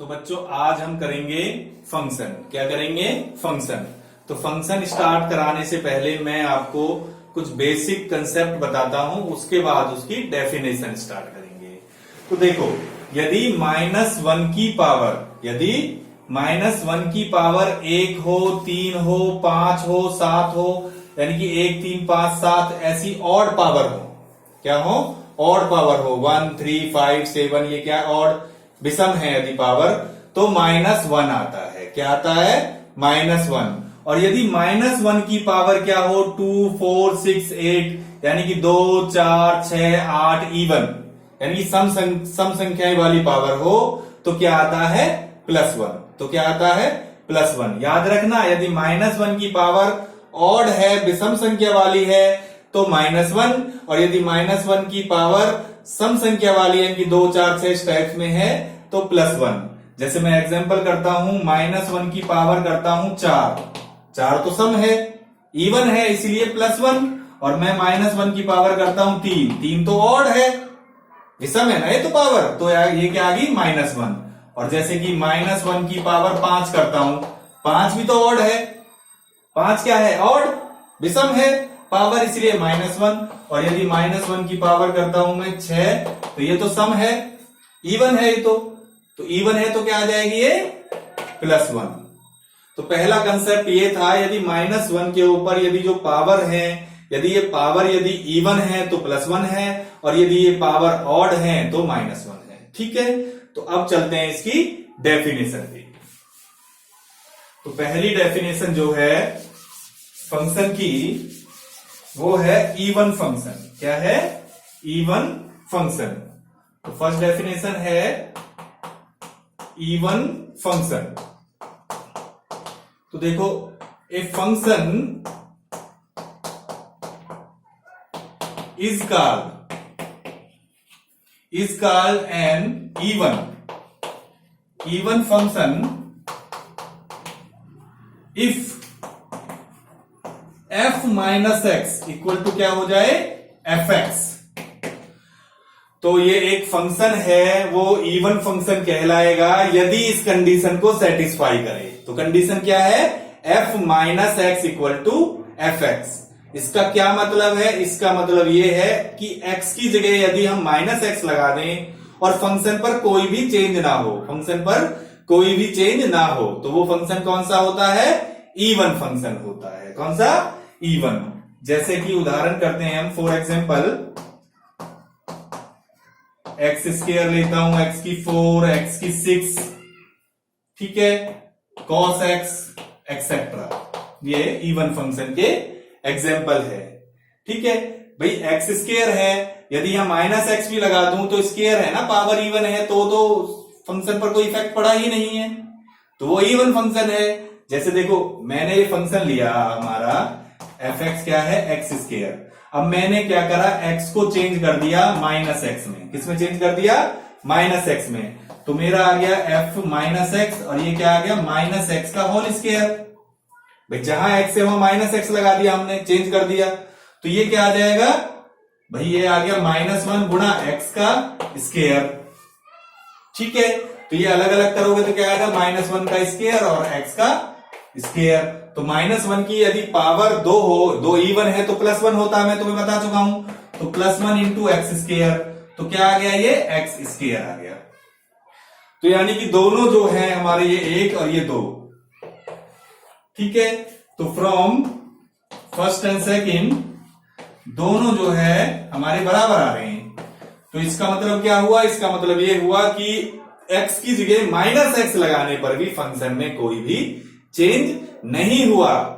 तो बच्चों आज हम करेंगे फंक्शन। क्या करेंगे? फंक्शन। तो फंक्शन स्टार्ट कराने से पहले मैं आपको कुछ बेसिक कंसेप्ट बताता हूं, उसके बाद उसकी डेफिनेशन स्टार्ट करेंगे। तो देखो, यदि -1 की पावर, यदि -1 की पावर 1 हो, 3 हो, 5 हो, 7 हो, यानी कि 1 3 5 7 ऐसी ऑड पावर हो, क्या हो? ऑड पावर हो, 1 3 5 7, ये क्या ऑड विषम है यदि पावर, तो -1 आता है। क्या आता है? -1। और यदि -1 की पावर क्या हो, 2 4 6 8, यानी कि 2 4 6 8 इवन, यानी कि सम संख्याएं वाली पावर हो, तो क्या आता है? +1। तो क्या आता है? +1। याद रखना, यदि -1 की पावर ऑड है, विषम संख्या वाली है, तो -1, और यदि -1 की पावर सम संख्या वाली है कि 2 4 6 टाइप्स में है, तो +1। जैसे मैं एग्जांपल करता हूं, -1 की पावर करता हूं 4, 4 तो सम है, इवन है, इसलिए +1। और मैं -1 की पावर करता हूं 3, 3 तो ऑड है, विषम है ना ये तो पावर, तो ये क्या आ गई? -1। और जैसे कि -1 की पावर 5 करता हूं, 5 भी तो ऑड है, 5 क्या है? ऑड, विषम है पावर, इसलिए -1। और यदि -1 की पावर करता हूं मैं 6, तो ये तो सम है, इवन है ये तो इवन है, तो क्या आ जाएगी? ये +1। तो पहला कंसेप्ट ये था, यदि -1 के ऊपर यदि जो पावर है, यदि ये पावर यदि इवन है तो +1 है, और यदि ये पावर ऑड है तो -1 है। ठीक है, तो अब चलते हैं इसकी डेफिनेशन पे। तो पहली डेफिनेशन जो है फंक्शन की, वो है इवन फंक्शन। क्या है? Even function. तो फर्स्ट डेफिनेशन है इवन फंक्शन। तो देखो, a function is called an even function if f minus x equal to क्या हो जाए? fx। तो ये एक फंक्शन है, वो इवन फंक्शन कहलाएगा यदि इस कंडीशन को सेटिस्फाई करे। तो कंडीशन क्या है? f minus x equal to fx। इसका क्या मतलब है? इसका मतलब ये है कि x की जगह यदि हम -x लगा दें और फंक्शन पर कोई भी चेंज ना हो, फंक्शन पर कोई भी चेंज ना हो, तो वो फंक्शन कौन सा होता है? इवन फंक्शन होता है। कौन सा? इवन। जैसे कि उदाहरण करते हैं हम, फॉर एग्जाम्पल x² लेता हूं, x की 4, x की 6, ठीक है, cos x एक्सेट्रा, ये इवन फंक्शन के एग्जाम्पल है। ठीक है भाई, x² है, यदि हम -x भी लगा दूं तो स्क्वायर है ना, पावर इवन है, तो फंक्शन पर कोई इफेक्ट पड़ा ही नहीं है, तो वो इवन फंक्शन है। जैसे देखो, मैंने ये फंक्शन लिया हमारा fx, क्या है? x²। अब मैंने क्या करा? x को चेंज कर दिया -x में। किसमें चेंज कर दिया? -x में। तो मेरा आ गया f -x, और ये क्या आ गया? -x का होल स्क्वायर। भाई जहां x है वहां -x लगा दिया हमने, चेंज कर दिया, तो ये क्या आ जाएगा? भाई ये आ गया -1 गुणा x का स्क्वायर। ठीक है, तो ये अलग अलग करोगे तो क्या आएगा? -1 का स्क्वायर और x का स्क्वायर। तो -1 की यदि पावर 2 हो, 2 इवन है, तो +1 होता है, मैं तुम्हें बता चुका हूं। तो +1 इंटू x², तो क्या आ गया? ये x² आ गया। तो यानी कि दोनों जो है हमारे, ये 1 और ये 2, ठीक है, तो फ्रॉम फर्स्ट एंड सेकंड दोनों जो है हमारे बराबर आ रहे हैं। तो इसका मतलब क्या हुआ? इसका मतलब ये हुआ कि x की जगह -x लगाने पर भी फंक्शन में कोई भी चेंज नहीं हुआ।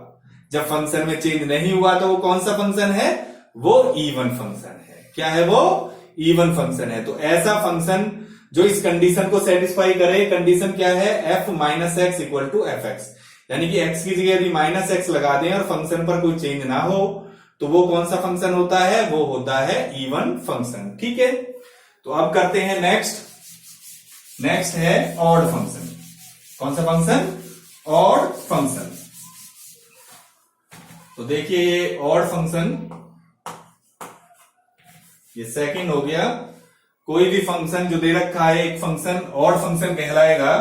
जब फंक्शन में चेंज नहीं हुआ तो वो कौन सा फंक्शन है? वो इवन फंक्शन है। क्या है वो? इवन फंक्शन है। तो ऐसा फंक्शन जो इस कंडीशन को सेटिस्फाई करे, कंडीशन क्या है? f minus x equal to fx, यानी कि x की जगह यदि -x लगा दें और फंक्शन पर कोई चेंज ना हो, तो वो कौन सा फंक्शन होता है? वो होता है इवन फंक्शन। ठीक है, तो अब करते हैं नेक्स्ट है ऑड फंक्शन। कौन सा फंक्शन? Odd function. तो देखिए, ये ऑड फंक्शन, ये सेकंड हो गया। कोई भी फंक्शन जो दे रखा है, एक फंक्शन ऑड फंक्शन कहलाएगा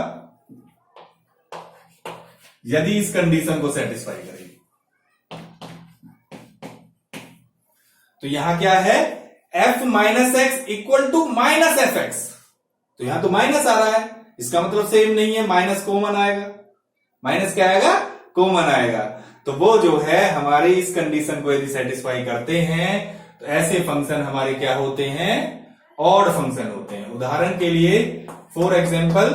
यदि इस कंडीशन को सेटिस्फाई करे। तो यहां क्या है, f minus x equal to minus f x. तो यहां तो माइनस आ रहा है, इसका मतलब सेम नहीं है, माइनस कॉमन आएगा। माइनस क्या आएगा, कॉमन आएगा। तो वो जो है हमारी इस कंडीशन को यदि सेटिस्फाई करते हैं तो ऐसे फंक्शन हमारे क्या होते हैं, ऑड फंक्शन होते हैं। उदाहरण के लिए फॉर एग्जाम्पल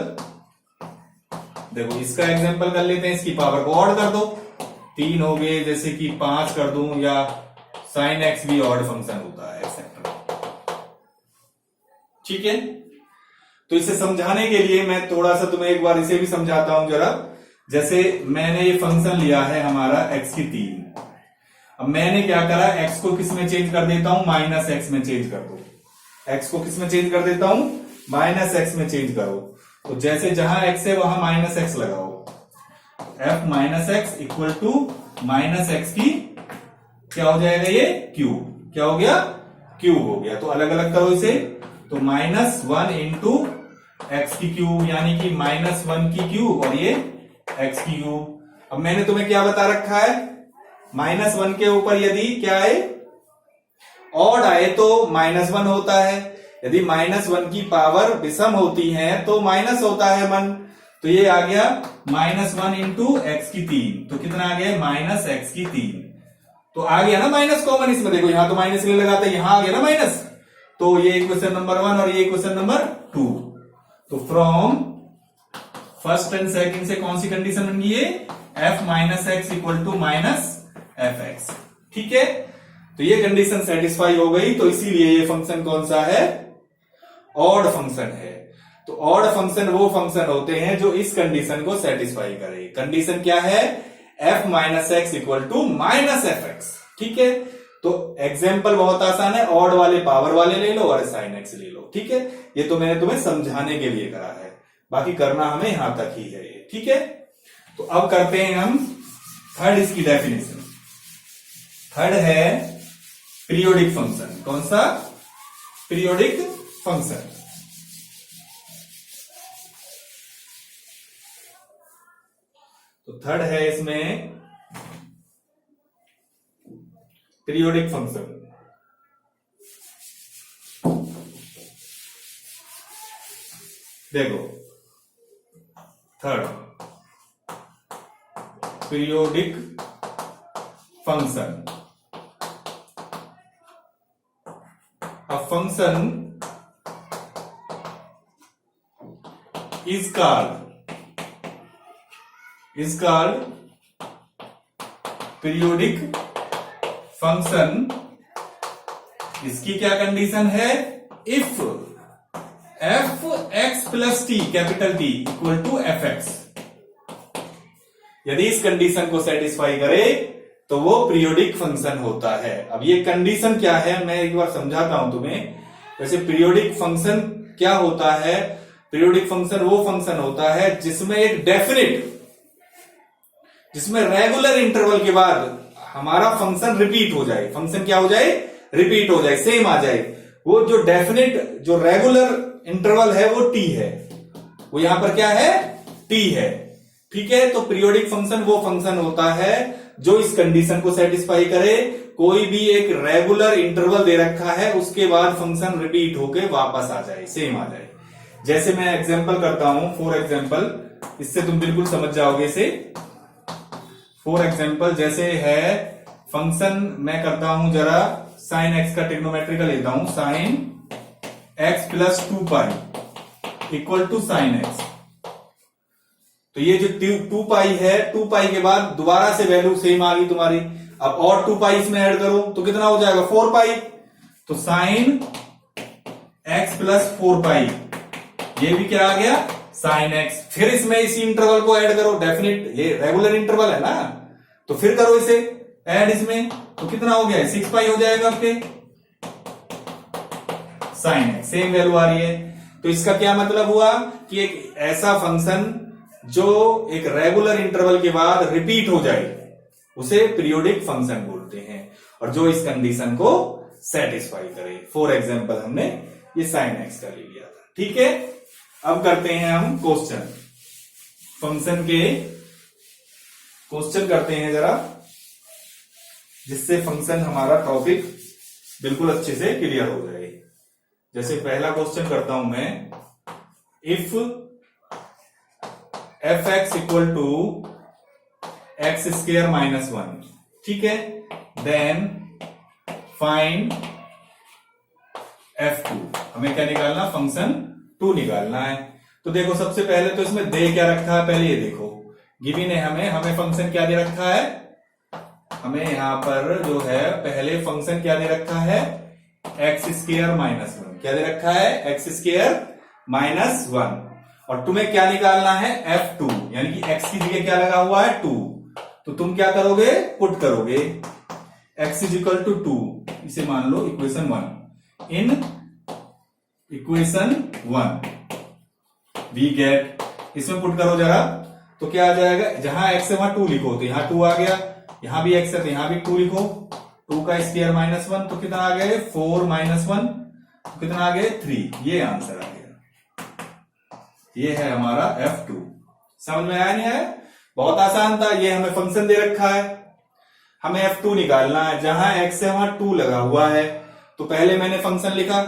देखो, इसका एग्जाम्पल कर लेते हैं, इसकी पावर को ऑड कर दो, 3 हो गए, जैसे कि 5 कर दूं, या साइन एक्स भी ऑड फंक्शन होता है एक्सेट्रा। ठीक है, तो इसे समझाने के लिए मैं थोड़ा सा तुम्हें एक बार इसे भी समझाता हूं जरा। जैसे मैंने ये फंक्शन लिया है हमारा x की 3, अब मैंने क्या करा, x को किस में चेंज कर देता हूं, माइनस एक्स में चेंज कर दो। x को किस में चेंज कर देता हूं, माइनस एक्स में चेंज करो। तो जैसे जहां x है वहां माइनस एक्स लगाओ, f minus x equal to minus x की क्या हो जाएगा, ये क्यूब। क्या हो गया, क्यूब हो गया। तो अलग अलग करो इसे, तो -1 इंटू एक्स की क्यूब, यानी कि -1 की क्यूब, और ये एक्स की क्यूब। अब मैंने तुम्हें क्या बता रखा है, -1 के ऊपर यदि क्या है, ऑड आए तो -1 होता है, यदि -1 की पावर विषम होती है तो माइनस होता है 1। तो ये आ गया -1 इंटू एक्स की 3, तो कितना आ गया, माइनस एक्स की 3। तो आ गया ना माइनस कॉमन इसमें, देखो यहां तो माइनस नहीं लगाता, यहां आ गया ना माइनस। तो ये इक्वेशन नंबर 1 और ये इक्वेशन नंबर 2। तो फ्रॉम फर्स्ट एंड सेकंड से कौन सी कंडीशन बन गई है, f minus x equal to minus f x. ठीक है, तो ये कंडीशन सेटिस्फाई हो गई, तो इसीलिए ये फंक्शन कौन सा है, ऑड फंक्शन है। तो ऑड फंक्शन वो फंक्शन होते हैं जो इस कंडीशन को सेटिस्फाई करे। कंडीशन क्या है, f minus x equal to minus f x. ठीक है, तो एग्जाम्पल बहुत आसान है, ऑड वाले पावर वाले ले लो और साइन एक्स ले लो। ठीक है, ये तो मैंने तुम्हें समझाने के लिए करा है, बाकी करना हमें यहां तक ही है। ठीक है, तो अब करते हैं हम थर्ड इसकी डेफिनेशन। थर्ड है पीरियोडिक फंक्शन। कौन सा, पीरियोडिक फंक्शन। तो थर्ड है इसमें पीरियोडिक फंक्शन। देखो third, periodic function. A function is called periodic function। इसकी क्या कंडीशन है, if f x plus t, capital T equal to f x. यदि इस कंडीशन को सेटिस्फाई करे तो वो पीरियोडिक फंक्शन होता है। अब ये कंडीशन क्या है, मैं एक बार समझाता हूं तुम्हें। वैसे पीरियोडिक फंक्शन क्या होता है, पीरियोडिक फंक्शन वो फंक्शन होता है जिसमें एक डेफिनिट, जिसमें रेगुलर इंटरवल के बाद हमारा फंक्शन रिपीट हो जाए। फंक्शन क्या हो जाए, रिपीट हो जाए, सेम आ जाए। वो जो डेफिनिट, जो रेगुलर इंटरवल है वो टी है, वो यहां पर क्या है, टी है। ठीक है, तो पीरियोडिक फंक्शन वो फंक्शन होता है जो इस कंडीशन को सेटिस्फाई करे। कोई भी एक रेगुलर इंटरवल दे रखा है, उसके बाद फंक्शन रिपीट होके वापस आ जाए, सेम आ जाए। जैसे मैं एग्जांपल करता हूं, फॉर एग्जांपल, इससे तुम बिल्कुल समझ जाओगे इसे। फॉर एग्जांपल जैसे है फंक्शन, मैं करता हूं जरा साइन एक्स का ट्रिग्नोमेट्रिकल लेता हूं, sine x plus 2 pi equal to sine x. तो ये जो 2 पाई है, 2 पाई के बाद दोबारा से वैल्यू सेम आ गई तुम्हारी। अब और 2 पाई इसमें ऐड करो तो कितना हो जाएगा, 4 पाई। तो साइन एक्स प्लस 4 पाई, ये भी क्या आ गया, साइन एक्स। फिर इसमें इसी इंटरवल को ऐड करो, डेफिनिट ये रेगुलर इंटरवल है ना, तो फिर करो इसे ऐड इसमें, तो कितना हो गया, 6 पाई हो जाएगा आपके साइन एक्स, सेम वैल्यू आ रही है। तो इसका क्या मतलब हुआ कि एक ऐसा फंक्शन जो एक रेगुलर इंटरवल के बाद रिपीट हो जाए उसे पीरियोडिक फंक्शन बोलते हैं, और जो इस कंडीशन को सेटिस्फाई करे। फॉर एग्जांपल हमने ये साइन एक्स का ले लिया था। ठीक है, अब करते हैं हम क्वेश्चन, फंक्शन के क्वेश्चन करते हैं जरा, जिससे फंक्शन हमारा टॉपिक बिल्कुल अच्छे से क्लियर हो जाए। जैसे पहला क्वेश्चन करता हूं मैं, if F x equal to x square minus one, ठीक है, देन फाइंड एफ टू। हमें क्या निकालना, फंक्शन टू निकालना है। तो देखो सबसे पहले तो इसमें दे क्या रखा है, पहले ये देखो, गिवन है हमें फंक्शन क्या दे रखा है, हमें यहां पर जो है पहले फंक्शन क्या दे रखा है, एक्स स्क्र माइनस वन। क्या दे रखा है, एक्स स्क्र माइनस वन। और तुम्हें क्या निकालना है, एफ टू, यानी कि एक्स की जगह क्या लगा हुआ है, टू। तो तुम क्या करोगे, पुट करोगे X is equal to two, इसे मान लो equation one. In equation one we get, इसमें पुट करो जरा, तो क्या आ जाएगा, जहां एक्स है वहां टू लिखो, तो यहां टू आ गया, यहां भी एक्स है तो यहां भी टू लिखो, टू का स्क्वायर माइनस वन, तो कितना आ गया, फोर माइनस वन, तो कितना आ गया, थ्री। ये आंसर आ गया, ये है हमारा एफ टू। समझ में आया नहीं है, बहुत आसान था। ये हमें फंक्शन दे रखा है, हमें एफ टू निकालना है, जहां एक्स है वहां टू लगा हुआ है। तो पहले मैंने फंक्शन लिखा,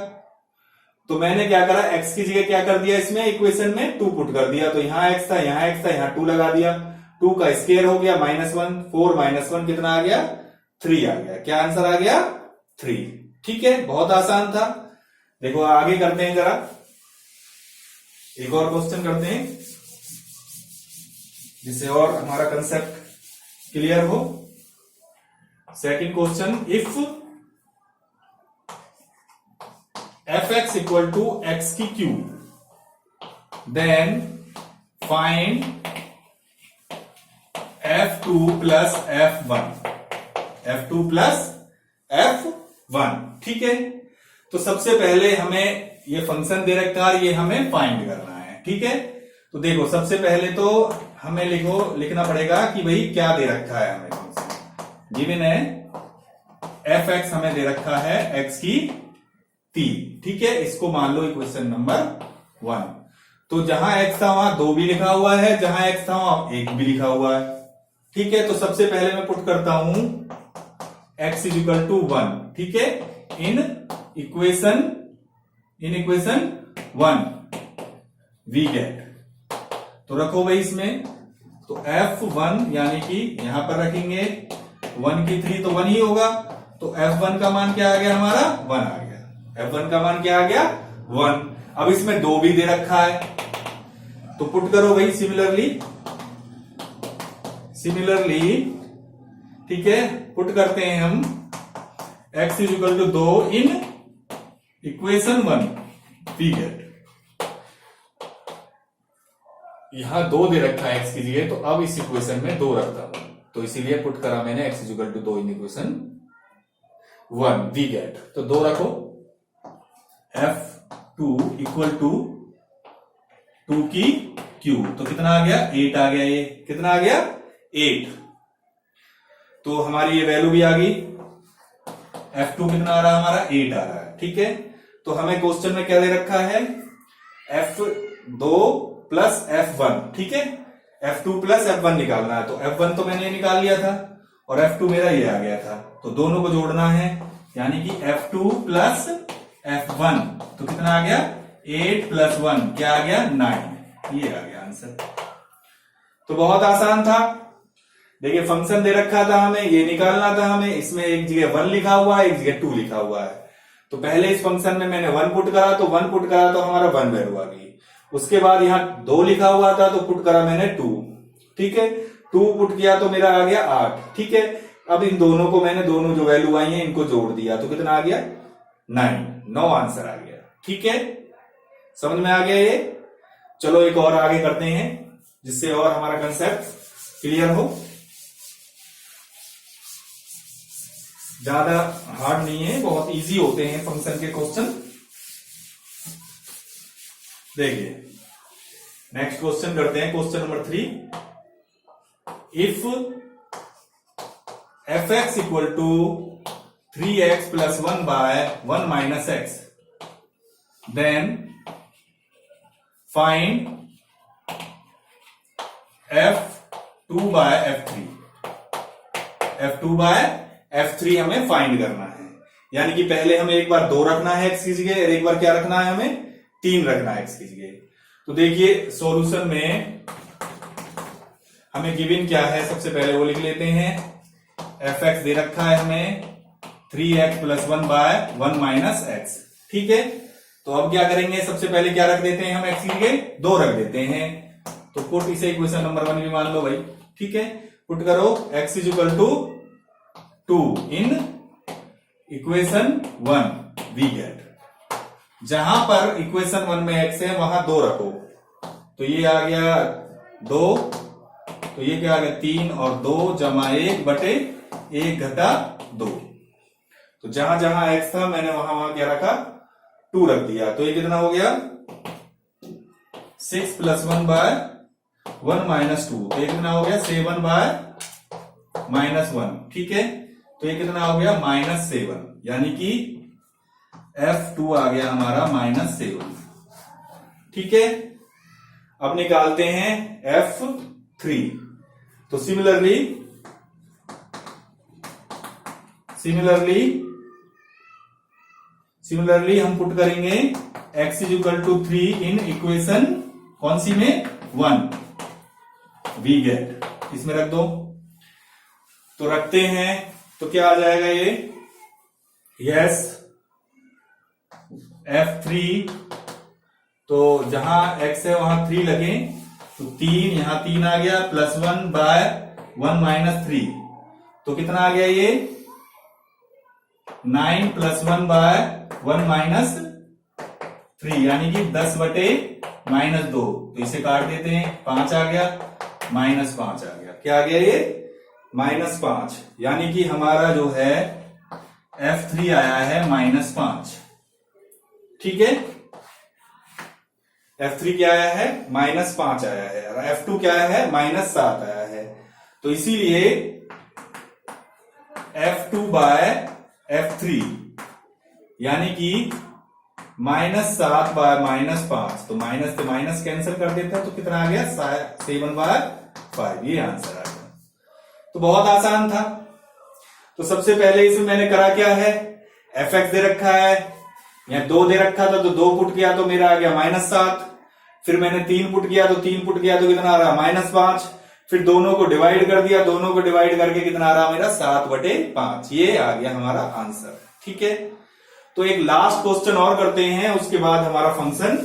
तो मैंने क्या करा, एक्स की जगह क्या कर दिया, इसमें इक्वेशन में टू पुट कर दिया, तो यहां एक्स था, यहां एक्स था, यहां टू लगा दिया, टू का स्क्वायर हो गया minus one, four minus one कितना आ गया, थ्री आ गया। क्या आंसर आ गया, थ्री। ठीक है, बहुत आसान था। देखो आगे करते हैं जरा, एक और क्वेश्चन करते हैं जिससे और हमारा कंसेप्ट क्लियर हो। Second question, if F x equal to X की cube, then find F two plus F one, F two plus F one. ठीक है, तो सबसे पहले हमें ये फंक्शन दे रखा है, ये हमें फाइंड करना है। ठीक है, तो देखो सबसे पहले तो हमें लिखना पड़ेगा कि भाई क्या दे रखा है हमें फंक्शन। गिवन है एफ एक्स हमें दे रखा है एक्स की तीन। ठीक है, इसको मान लो इक्वेशन नंबर वन। तो जहां एक्स था वहां दो भी लिखा हुआ है, जहां एक्स था वहां एक भी लिखा हुआ है। ठीक है, तो सबसे पहले मैं पुट करता हूं x is equal to one. ठीक है, in equation one we get, तो रखो भाई इसमें, तो एफ वन यानी कि यहां पर रखेंगे वन की थ्री, तो वन ही होगा, तो एफ वन का मान क्या आ गया हमारा, वन आ गया। एफ वन का मान क्या आ गया, वन। अब इसमें दो भी दे रखा है, तो पुट करो भाई सिमिलरली, ठीक है, पुट करते हैं हम x इज इक्वल टू दो in equation one we get. यहां दो दे रखा है x की जगह, तो अब इस इक्वेशन में दो रखता हूं, तो इसीलिए पुट करा मैंने x इज इक्वल टू दो in equation one we get. तो दो रखो, f two equal to two की क्यूब, तो कितना आ गया, एट आ गया। ये कितना आ गया, एट। तो हमारी ये वैल्यू भी आ गई, F2 कितना आ रहा है हमारा, 8 आ रहा है। ठीक है, तो हमें क्वेश्चन में क्या दे रखा है, F2 प्लस F1। ठीक है, F2 प्लस F1 निकालना है, तो F1 तो मैंने निकाल लिया था और F2 मेरा ये आ गया था, तो दोनों को जोड़ना है, यानी कि F2 प्लस F1, तो कितना आ गया, 8 प्लस 1 क्या आ गया, 9। ये आ गया आंसर। तो बहुत आसान था। देखिए फंक्शन दे रखा था हमें, ये निकालना था हमें, इसमें एक जगह वन लिखा हुआ है, एक जगह टू लिखा हुआ है। तो पहले इस फंक्शन में मैंने वन पुट करा, तो वन पुट करा तो हमारा वन वैल्यू आ गई। उसके बाद यहाँ दो लिखा हुआ था, तो पुट करा मैंने टू। ठीक है, टू पुट किया तो मेरा आ गया 8। ठीक है, अब इन दोनों को मैंने, दोनों जो वैल्यू आई है इनको जोड़ दिया, तो कितना आ गया, 9 आंसर आ गया। ठीक है, समझ में आ गया ये। चलो एक और आगे करते हैं, जिससे और हमारा कंसेप्ट क्लियर हो। ज्यादा हार्ड नहीं है, बहुत इजी होते हैं फंक्शन के क्वेश्चन। देखिए नेक्स्ट क्वेश्चन करते हैं, question number 3। If F x equal to 3x plus 1 by 1 minus x, then find F2 by F3। F2 by F3 हमें फाइंड करना है, यानी कि पहले हमें एक बार 2 रखना है x की जगह और एक बार क्या रखना है, हमें 3 रखना है x की जगह। तो देखिए सॉल्यूशन में हमें गिवन क्या है, सबसे पहले वो लिख लेते हैं। fx दे रखा है हमें 3x + 1 by 1 - x, ठीक है। तो अब क्या करेंगे, सबसे पहले क्या रख देते हैं हम x की जगह 2 रख देते हैं। तो पुट इसे इक्वेशन नंबर 1 भी मान लो भाई, ठीक है। पुट करो x = 2 in equation 1 we get. जहां पर इक्वेशन 1 में x है वहां 2 रखो, तो ये आ गया 2, तो ये क्या आ गया 3 और 2 जमा 1 बटे 1 घटा 2। तो जहां जहां x था मैंने वहां वहां क्या रखा 2 रख दिया। तो ये कितना हो गया 6 + 1 by 1 - 2, तो ये कितना हो गया 7 by -1, ठीक है। तो ये कितना हो गया -7, यानी कि F2 आ गया हमारा -7, ठीक है। अब निकालते हैं F3। तो सिमिलरली हम पुट करेंगे x = 3 इन इक्वेशन कौन सी में 1 वी गेट, इसमें रख दो। तो रखते हैं तो क्या आ जाएगा ये, यस F3, तो जहां x है वहां 3 लगे, तो 3 यहां 3 आ गया +1 by 1 - 3, तो कितना आ गया ये 9 + 1 by 1 - 3, यानी कि 10 बटे -2। तो इसे काट देते हैं, 5 आ गया -5 आ गया, क्या आ गया ये -5, यानी कि हमारा जो है F3 आया है -5, ठीक है। F3 क्या आया है -5 आया है, और F2 क्या आया है -7 आया है। तो इसीलिए F2 by F3 यानी कि -7 by -5, तो माइनस से माइनस कैंसिल कर देते हैं, तो कितना आ गया 7/5, ये आंसर आ गया। तो बहुत आसान था। तो सबसे पहले इसमें मैंने करा क्या है, fx दे रखा है, यहाँ 2 दे रखा था तो 2 पुट किया तो मेरा आ गया -7, फिर मैंने 3 पुट किया तो 3 पुट किया तो कितना आ रहा -5, फिर दोनों को डिवाइड कर दिया, दोनों को डिवाइड करके कितना आ रहा मेरा 7/5, ये आ गया हमारा आंसर, ठीक है। तो एक लास्ट क्वेश्चन और करते हैं, उसके बाद हमारा फंक्शन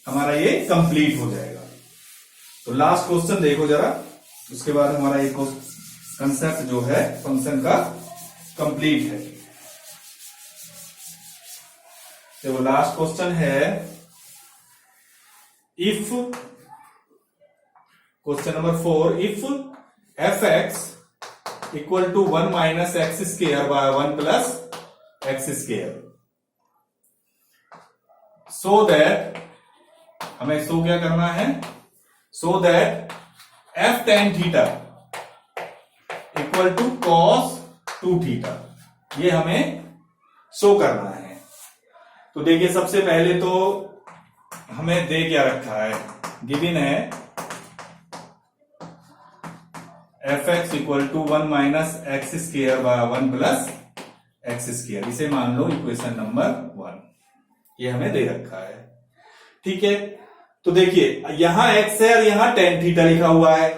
हमारा ये कंप्लीट हो जाएगा। तो लास्ट क्वेश्चन देखो जरा, उसके बाद हमारा ये कंसेप्ट जो है फंक्शन का कंप्लीट है। तो लास्ट क्वेश्चन है, if question number 4, if fx = 1 - x² by 1 + x², so that, हमें सो क्या करना है, so that f tan θ = cos 2θ, ये हमें शो करना है। तो देखिए सबसे पहले तो हमें दे क्या रखा है, गिवन है fx = 1 - x² by 1 + x², इसे मान लो इक्वेशन नंबर 1, ये हमें दे रखा है, ठीक है। तो देखिए यहां x है और यहां tan θ लिखा हुआ है,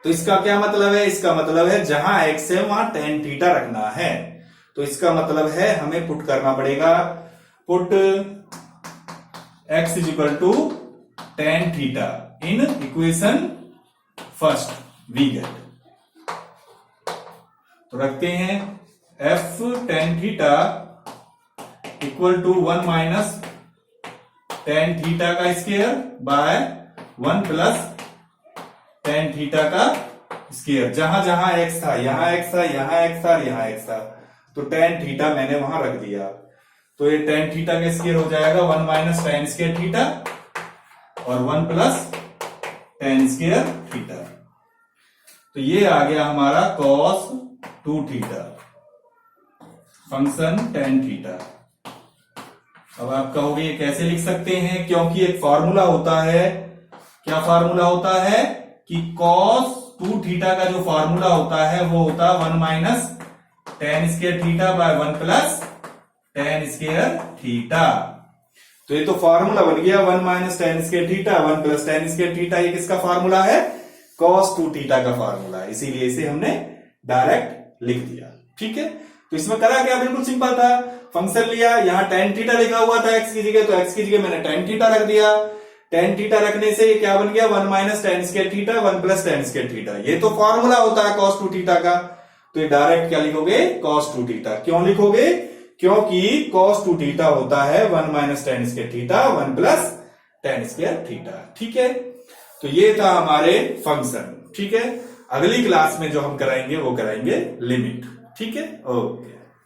तो इसका क्या मतलब है, इसका मतलब है जहां x है वहां tan θ रखना है। तो इसका मतलब है हमें पुट करना पड़ेगा, put x = tan θ in equation first we get. तो रखते हैं f tan θ = 1 - tan θ² by 1 + tan θ का स्क्वायर। जहां जहां x था, यहां x था, यहां x था, यहां x था, तो tan θ मैंने वहां रख दिया। तो ये tan θ का स्क्वायर हो जाएगा 1 - tan² θ और 1 + tan² θ। तो ये आ गया हमारा cos 2θ, फंक्शन tan θ, अब आप कहोगे ये कैसे लिख सकते हैं, क्योंकि एक फॉर्मूला होता है, क्या फॉर्मूला होता है कि cos 2 थीटा का जो फॉर्मूला होता है वो होता है 1 minus tan square theta by 1 plus tan square theta. तो ये तो फॉर्मूला बन गया 1 minus tan square theta 1 plus tan square theta. ये किसका फॉर्मूला है, cos 2 थीटा का फॉर्मूला है, इसीलिए इसे हमने डायरेक्ट लिख दिया। ठीक है, तो इसमें करा क्या, बिल्कुल सिंपल था, फंक्शन लिया, यहाँ tan थीटा लिखा हुआ था x की जगह, तो x की जगह मैंने tan थीटा रख दिया। tan थीटा रखने से ये क्या बन गया 1 minus tan square theta 1 plus tan square theta. ये तो फॉर्मूला होता है cos 2 थीटा का, तो ये डायरेक्ट क्या लिखोगे cos 2 थीटा। क्यों लिखोगे, क्योंकि cos 2 थीटा होता है 1 minus tan square theta 1 plus tan square theta. ठीक है, तो ये था हमारे फंक्शन। ठीक है, अगली क्लास में जो हम कराएंगे वो कराएंगे लिमिट। ठीक है, ओके।